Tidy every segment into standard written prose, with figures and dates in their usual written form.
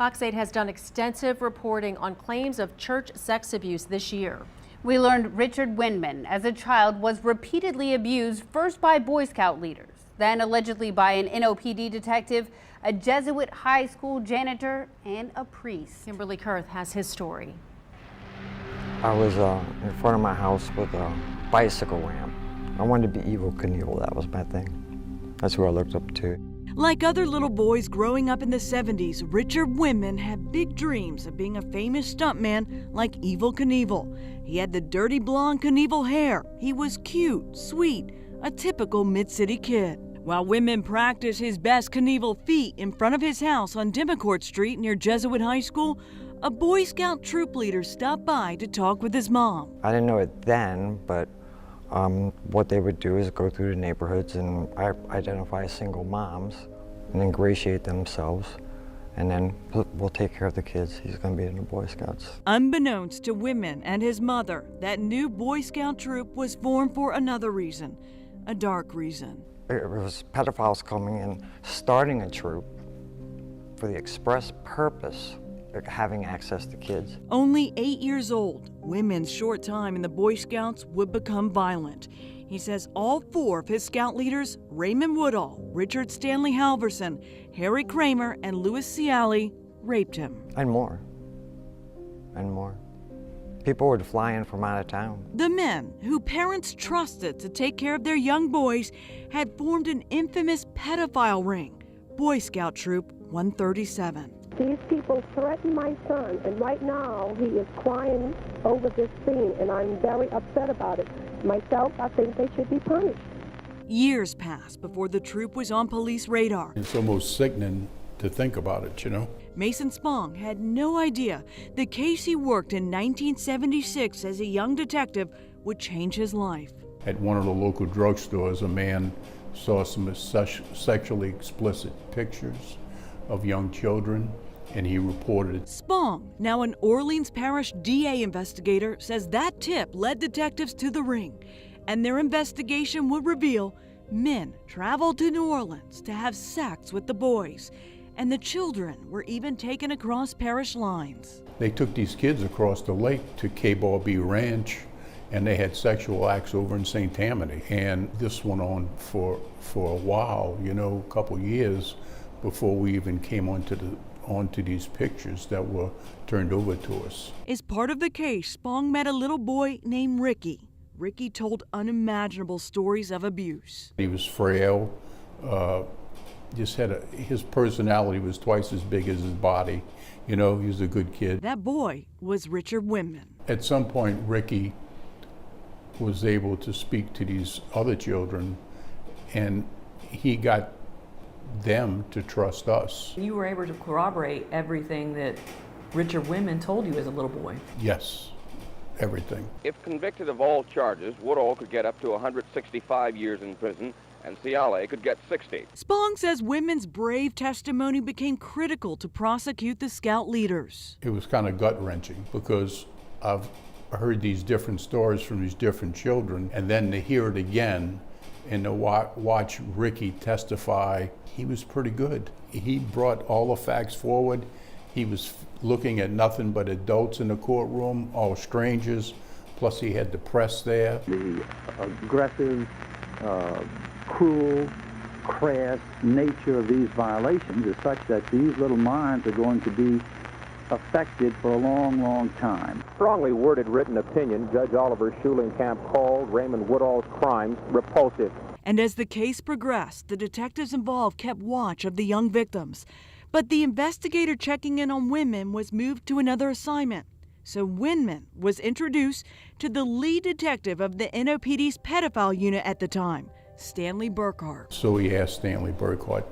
Fox 8 has done extensive reporting on claims of church sex abuse this year. We learned Richard Windmann, as a child, was repeatedly abused, first by Boy Scout leaders, then allegedly by an NOPD detective, a Jesuit high school janitor, and a priest. Kimberly Kurth has his story. I was in front of my house with a bicycle ramp. I wanted to be Evel Knievel. That was my thing. That's who I looked up to. Like other little boys growing up in the 70s, Richard Windmann had big dreams of being a famous stuntman like Evel Knievel. He had the dirty blonde Knievel hair. He was cute, sweet, a typical mid-city kid. While Windmann practiced his best Knievel feat in front of his house on Dimmicourt Street near Jesuit High School, a Boy Scout troop leader stopped by to talk with his mom. I didn't know it then, but what they would do is go through the neighborhoods and identify single moms and ingratiate themselves, and then we'll take care of the kids. He's going to be in the Boy Scouts. Unbeknownst to Windmann and his mother, that new Boy Scout troop was formed for another reason, a dark reason. It was pedophiles coming in, starting a troop for the express purpose of having access to kids. Only 8 years old, Windmann's short time in the Boy Scouts would become violent. He says all 4 of his scout leaders, Raymond Woodall, Richard Stanley Halverson, Harry Kramer, and Louis Ciali, raped him. And more. And more. People would fly in from out of town. The men, who parents trusted to take care of their young boys, had formed an infamous pedophile ring, Boy Scout Troop 137. These people threatened my son, and right now he is crying over this scene, and I'm very upset about it. Myself, I think they should be punished. Years passed before the troop was on police radar. It's almost sickening to think about it, you know? Mason Spong had no idea the case he worked in 1976 as a young detective would change his life. At one of the local drugstores, a man saw some sexually explicit pictures of young children, and he reported it. Spong, now an Orleans Parish DA investigator, says that tip led detectives to the ring, and their investigation would reveal men traveled to New Orleans to have sex with the boys, and the children were even taken across parish lines. They took these kids across the lake to K-Bar-B Ranch, and they had sexual acts over in St. Tammany. And this went on for a while, you know, a couple years before we even came onto these pictures that were turned over to us. As part of the case, Spong met a little boy named Ricky. Ricky told unimaginable stories of abuse. He was frail, his personality was twice as big as his body. You know, he was a good kid. That boy was Richard Windmann. At some point, Ricky was able to speak to these other children, and he got them to trust us. You were able to corroborate everything that Richard Windmann told you as a little boy. Yes, everything. If convicted of all charges, Woodall could get up to 165 years in prison, and Ciali could get 60. Spong says Windmann's brave testimony became critical to prosecute the scout leaders. It was kind of gut-wrenching because I've heard these different stories from these different children, and then to hear it again and to watch Ricky testify, he was pretty good. He brought all the facts forward. He was looking at nothing but adults in the courtroom, all strangers, plus he had the press there. The aggressive, cruel, crass nature of these violations is such that these little minds are going to be affected for a long, long time. Strongly worded written opinion, Judge Oliver Schulenkamp called Raymond Woodall's crimes repulsive. And as the case progressed, the detectives involved kept watch of the young victims. But the investigator checking in on Windmann was moved to another assignment. So Windmann was introduced to the lead detective of the NOPD's pedophile unit at the time, Stanley Burkhart. So he asked Stanley Burkhart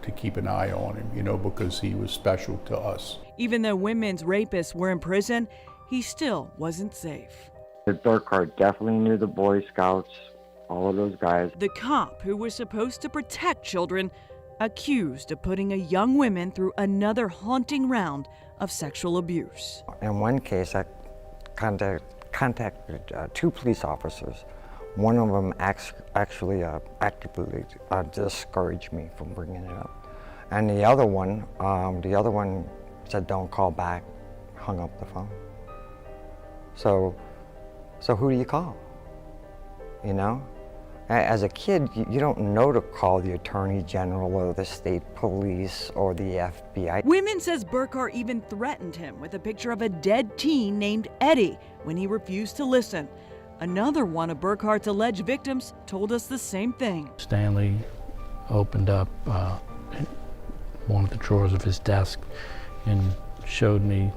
to keep an eye on him, you know, because he was special to us. Even though Windmann's rapists were in prison, he still wasn't safe. Burkhart definitely knew the Boy Scouts, all of those guys. The cop who was supposed to protect children accused of putting a young woman through another haunting round of sexual abuse. In one case, I contacted 2 police officers. One of them actually actively discouraged me from bringing it up. And the other one said, don't call back, hung up the phone. So who do you call? You know? As a kid, you don't know to call the Attorney General or the state police or the FBI. Windmann says Burkhart even threatened him with a picture of a dead teen named Eddie when he refused to listen. Another one of Burkhart's alleged victims told us the same thing. Stanley opened up one of the drawers of his desk and showed me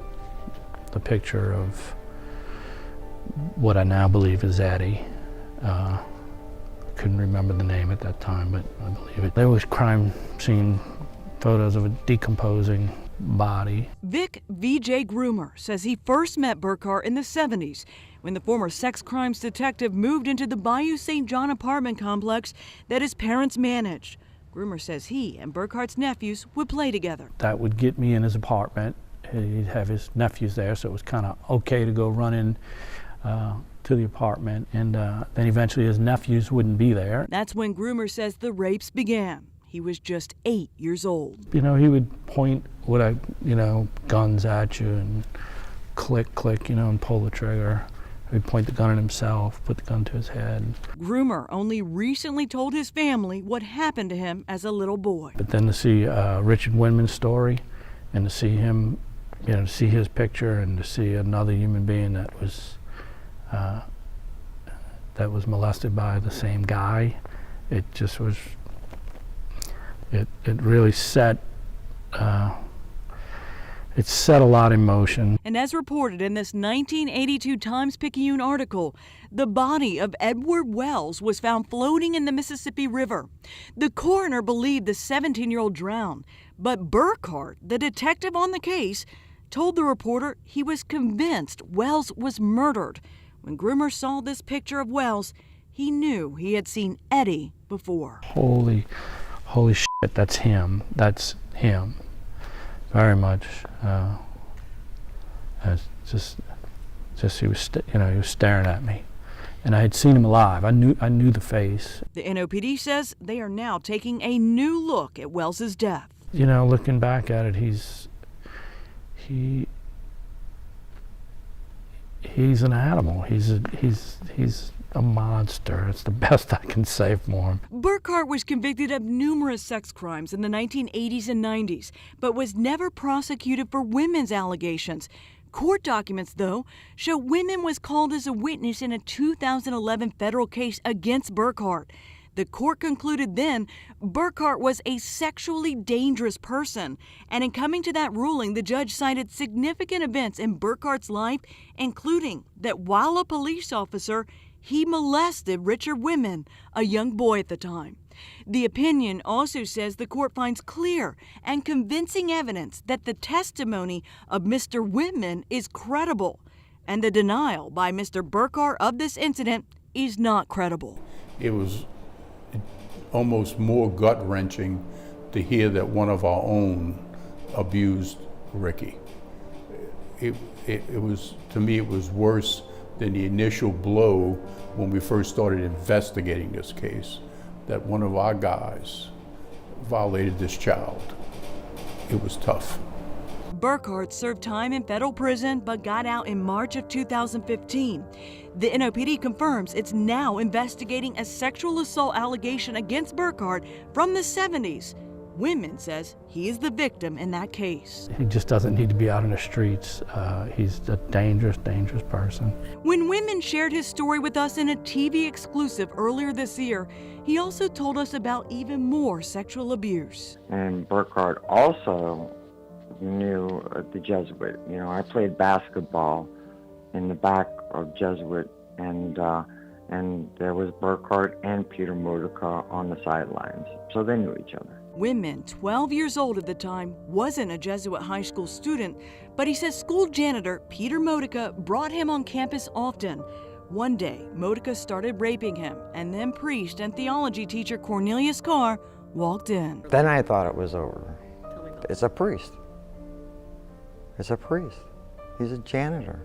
the picture of what I now believe is Eddie. Couldn't remember the name at that time, but I believe it. There was crime scene photos of a decomposing body. Vic V.J. Groomer says he first met Burkhart in the 70s when the former sex crimes detective moved into the Bayou St. John apartment complex that his parents managed. Groomer says he and Burkhart's nephews would play together. That would get me in his apartment. He'd have his nephews there, so it was kind of okay to go run in to the apartment, and then eventually his nephews wouldn't be there. That's when Groomer says the rapes began. He was just 8 years old. You know, he would point guns at you and click, click, and pull the trigger. He'd point the gun at himself, put the gun to his head. Groomer only recently told his family what happened to him as a little boy. But then to see Richard Windmann's story and to see him, to see his picture and to see another human being that was molested by the same guy, it just was, it really set, it set a lot in motion. And as reported in this 1982 Times-Picayune article, the body of Edward Wells was found floating in the Mississippi River. The coroner believed the 17-year-old drowned, but Burkhart, the detective on the case, told the reporter he was convinced Wells was murdered. When Groomer saw this picture of Wells, he knew he had seen Eddie before. Holy shit, that's him. That's him. Very much. Just he was, he was staring at me, and I had seen him alive. I knew the face. The NOPD says they are now taking a new look at Wells's death. Looking back at it, he's an animal. He's a monster. It's the best I can say for him. Burkhart was convicted of numerous sex crimes in the 1980s and 90s, but was never prosecuted for Windmann's allegations. Court documents, though, show Windmann was called as a witness in a 2011 federal case against Burkhart. The court concluded then Burkhart was a sexually dangerous person, and in coming to that ruling, the judge cited significant events in Burkhart's life, including that while a police officer, he molested Richard Windmann, a young boy at the time. The opinion also says the court finds clear and convincing evidence that the testimony of Mr. Windmann is credible, and the denial by Mr. Burkhart of this incident is not credible. It was almost more gut-wrenching to hear that one of our own abused Ricky. It was, to me, it was worse than the initial blow when we first started investigating this case, that one of our guys violated this child. It was tough. Burkhart served time in federal prison but got out in March of 2015. The NOPD confirms it's now investigating a sexual assault allegation against Burkhart from the 70s. Windmann says he is the victim in that case. He just doesn't need to be out in the streets. He's a dangerous, dangerous person. When Windmann shared his story with us in a TV exclusive earlier this year, he also told us about even more sexual abuse. And Burkhart also knew the Jesuit. I played basketball in the back of Jesuit, and there was Burkhart and Peter Modica on the sidelines, so they knew each other. Windmann, 12 years old at the time, wasn't a Jesuit high school student, but he says school janitor Peter Modica brought him on campus often. One day, Modica started raping him, and then priest and theology teacher Cornelius Carr walked in. Then I thought it was over. It's a priest. It's a priest. He's a janitor.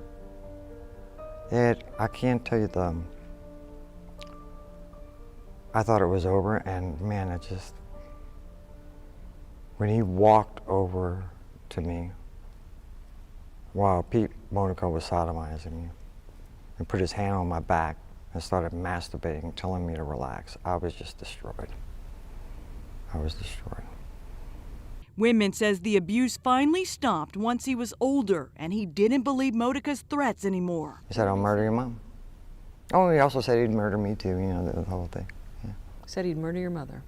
I can't tell you I thought it was over, and man, when he walked over to me, while Pete Monaco was sodomizing me and put his hand on my back and started masturbating, telling me to relax. I was just destroyed. I was destroyed. Windmann says the abuse finally stopped once he was older and he didn't believe Monica's threats anymore. He said, I'll murder your mom. Oh, he also said he'd murder me too, you know, the whole thing. Yeah. Said he'd murder your mother.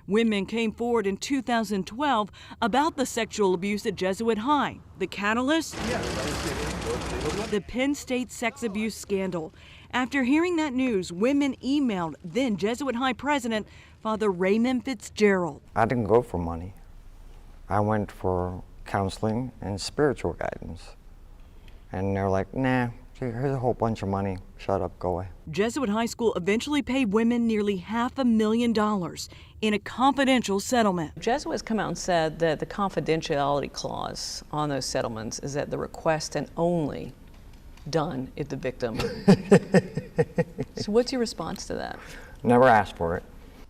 Windmann came forward in 2012 about the sexual abuse at Jesuit High. The catalyst? The Penn State sex abuse scandal. After hearing that news, Windmann emailed then Jesuit High president, Father Raymond Fitzgerald. I didn't go for money. I went for counseling and spiritual guidance. And they're like, nah, here's a whole bunch of money. Shut up, go away. Jesuit High School eventually paid Windmann nearly $500,000 in a confidential settlement. Jesuits come out and said that the confidentiality clause on those settlements is at the request and only done if the victim. So what's your response to that? Never asked for it.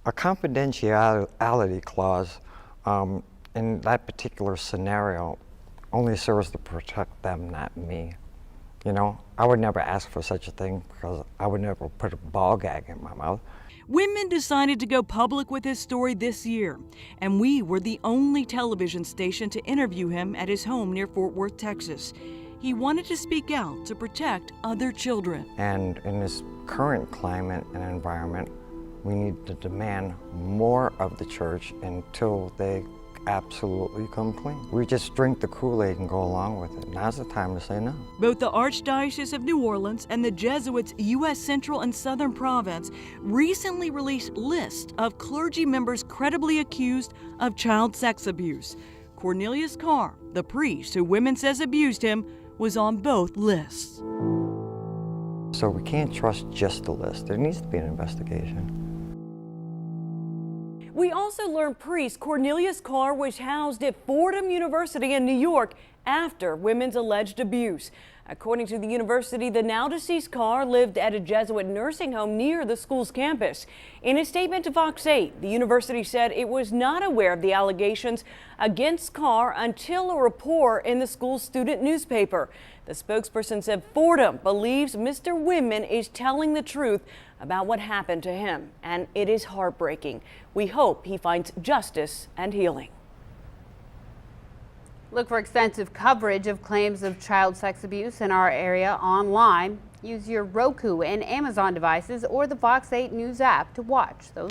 A confidentiality clause in that particular scenario only serves to protect them, not me. You know, I would never ask for such a thing because I would never put a ball gag in my mouth. Windmann decided to go public with his story this year, and we were the only television station to interview him at his home near Fort Worth, Texas. He wanted to speak out to protect other children. And in this current climate and environment, we need to demand more of the church until they absolutely come clean. We just drink the Kool-Aid and go along with it. Now's the time to say no. Both the Archdiocese of New Orleans and the Jesuits' U.S. Central and Southern Province recently released lists of clergy members credibly accused of child sex abuse. Cornelius Carr, the priest who Windmann says abused him, was on both lists. So we can't trust just the list. There needs to be an investigation. We also learned priest Cornelius Carr was housed at Fordham University in New York after Windmann's alleged abuse. According to the university, the now deceased Carr lived at a Jesuit nursing home near the school's campus. In a statement to Fox 8, the university said it was not aware of the allegations against Carr until a report in the school's student newspaper. The spokesperson said Fordham believes Mr. Windmann is telling the truth about what happened to him, and it is heartbreaking. We hope he finds justice and healing. Look for extensive coverage of claims of child sex abuse in our area online. Use your Roku and Amazon devices or the Fox 8 News app to watch those